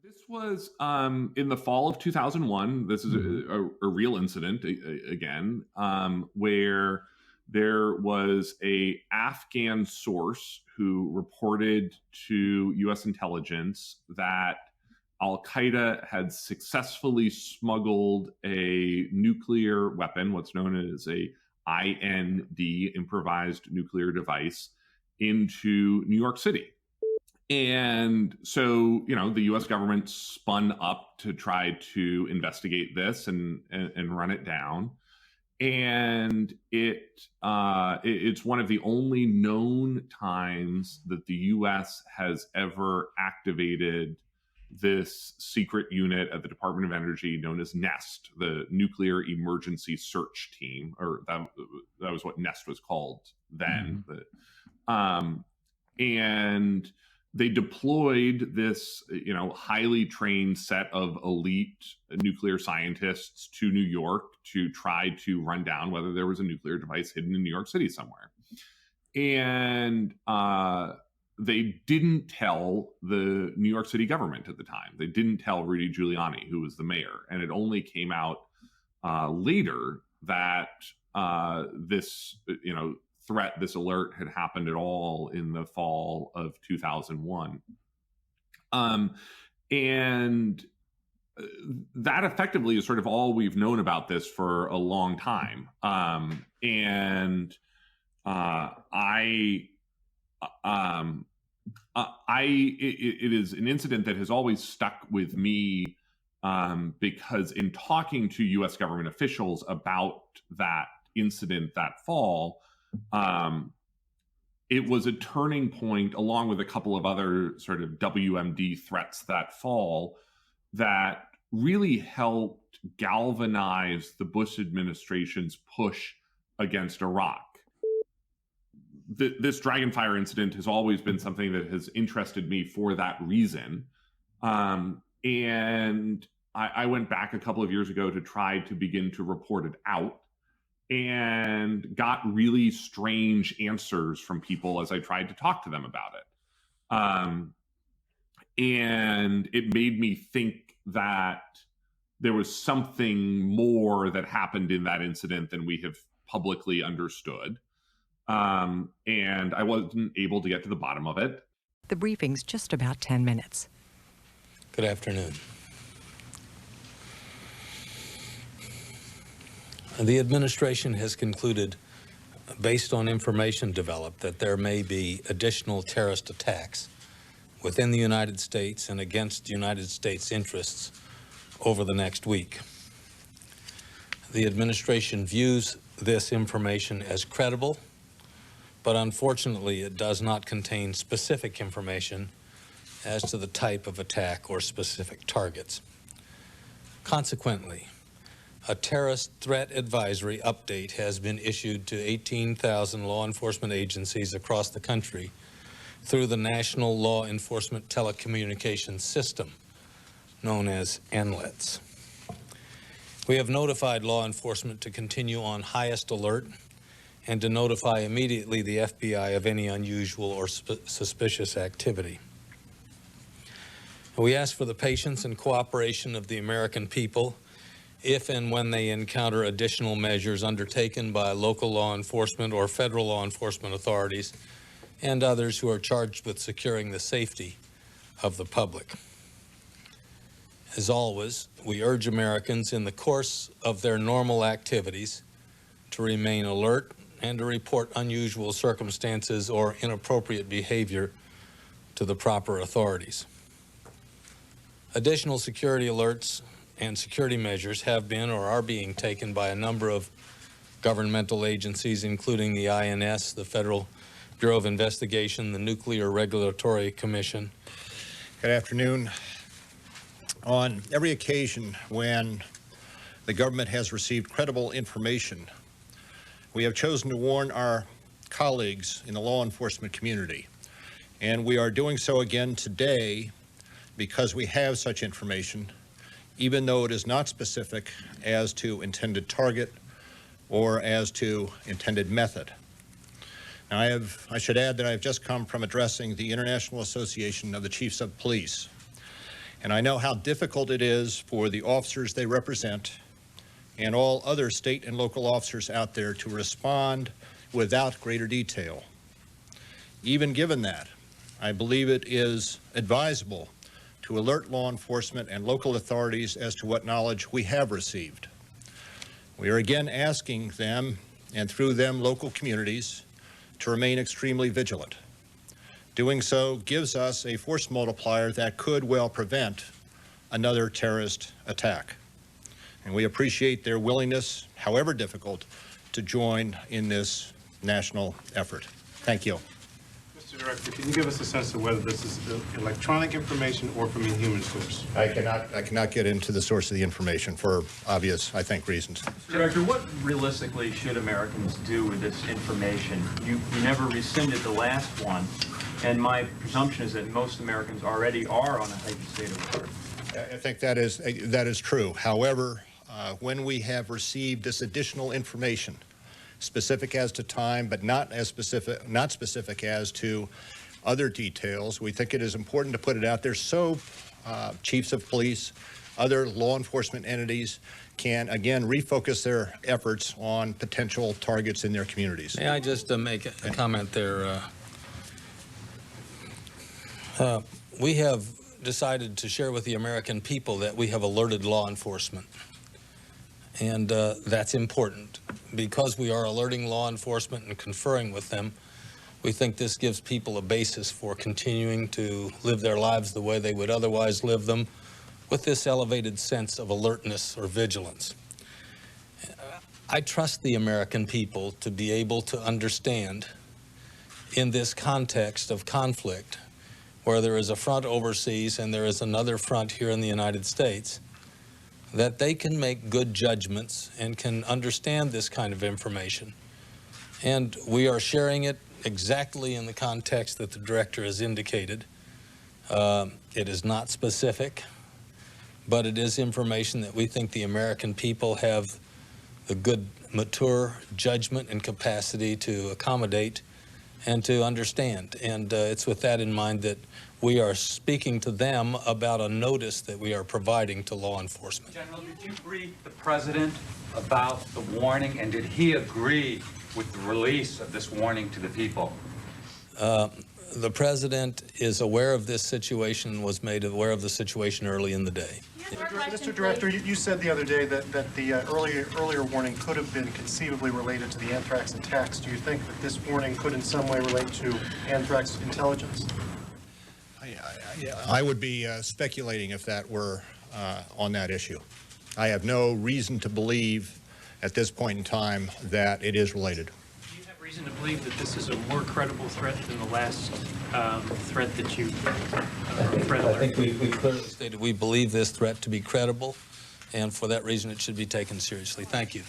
This was in the fall of 2001. This is a real incident again, where there was a Afghan source who reported to U.S. intelligence that Al-Qaeda had successfully smuggled a nuclear weapon, what's known as a IND, improvised nuclear device, into New York City. And so, the U.S. government spun up to try to investigate this and run it down. And it's one of the only known times that the U.S. has ever activated this secret unit at the Department of Energy known as NEST, the Nuclear Emergency Search Team, or that was what NEST was called then. And they deployed this, highly trained set of elite nuclear scientists to New York to try to run down whether there was a nuclear device hidden in New York City somewhere. And they didn't tell the New York City government at the time. They didn't tell Rudy Giuliani, who was the mayor. And it only came out later that this, threat, this alert had happened at all in the fall of 2001. And that effectively is sort of all we've known about this for a long time. It is an incident that has always stuck with me because in talking to U.S. government officials about that incident that fall, it was a turning point, along with a couple of other sort of WMD threats that fall, that really helped galvanize the Bush administration's push against Iraq. This Dragonfire incident has always been something that has interested me for that reason. And I went back a couple of years ago to try to begin to report it out, and got really strange answers from people as I tried to talk to them about it. And it made me think that there was something more that happened in that incident than we have publicly understood. And I wasn't able to get to the bottom of it. The briefing's just about 10 minutes. Good afternoon. The administration has concluded, based on information developed, that there may be additional terrorist attacks within the United States and against United States interests over the next week. The administration views this information as credible, but unfortunately it does not contain specific information as to the type of attack or specific targets. Consequently, a terrorist threat advisory update has been issued to 18,000 law enforcement agencies across the country through the National Law Enforcement Telecommunications System, known as NLETS. We have notified law enforcement to continue on highest alert and to notify immediately the FBI of any unusual or suspicious activity. We ask for the patience and cooperation of the American people if and when they encounter additional measures undertaken by local law enforcement or federal law enforcement authorities and others who are charged with securing the safety of the public. As always, we urge Americans in the course of their normal activities to remain alert and to report unusual circumstances or inappropriate behavior to the proper authorities. Additional security alerts and security measures have been or are being taken by a number of governmental agencies, including the INS, the Federal Bureau of Investigation, the Nuclear Regulatory Commission. Good afternoon. On every occasion when the government has received credible information, we have chosen to warn our colleagues in the law enforcement community. And we are doing so again today because we have such information, even though it is not specific as to intended target or as to intended method. Now, I should add that I have just come from addressing the International Association of the Chiefs of Police. And I know how difficult it is for the officers they represent and all other state and local officers out there to respond without greater detail. Even given that, I believe it is advisable to alert law enforcement and local authorities as to what knowledge we have received. We are again asking them, and through them local communities, to remain extremely vigilant. Doing so gives us a force multiplier that could well prevent another terrorist attack. And we appreciate their willingness, however difficult, to join in this national effort. Thank you. Mr. Director, can you give us a sense of whether this is electronic information or from a human source? I cannot get into the source of the information for obvious, I think, reasons. Director, what realistically should Americans do with this information? You never rescinded the last one, and my presumption is that most Americans already are on a heightened state of alert. I think that is true. However, when we have received this additional information, specific as to time, but not specific as to other details, we think it is important to put it out there so chiefs of police, other law enforcement entities can again refocus their efforts on potential targets in their communities. May I just make a comment there? We have decided to share with the American people that we have alerted law enforcement. And that's important. Because we are alerting law enforcement and conferring with them, we think this gives people a basis for continuing to live their lives the way they would otherwise live them, with this elevated sense of alertness or vigilance. I trust the American people to be able to understand, in this context of conflict, where there is a front overseas and there is another front here in the United States, that they can make good judgments and can understand this kind of information. And we are sharing it exactly in the context that the director has indicated. It is not specific, but it is information that we think the American people have the good, mature judgment and capacity to accommodate and to understand. And it's with that in mind that we are speaking to them about a notice that we are providing to law enforcement. General, did you brief the president about the warning, and did he agree with the release of this warning to the people? The president is aware of this situation, was made aware of the situation early in the day. Mr. Director, you said the other day that the earlier warning could have been conceivably related to the anthrax attacks. Do you think that this warning could in some way relate to anthrax intelligence? I would be speculating if that were on that issue. I have no reason to believe at this point in time that it is related. Do you have reason to believe that this is a more credible threat than the last threat that you I think we clearly stated we believe this threat to be credible, and for that reason it should be taken seriously. Thank you.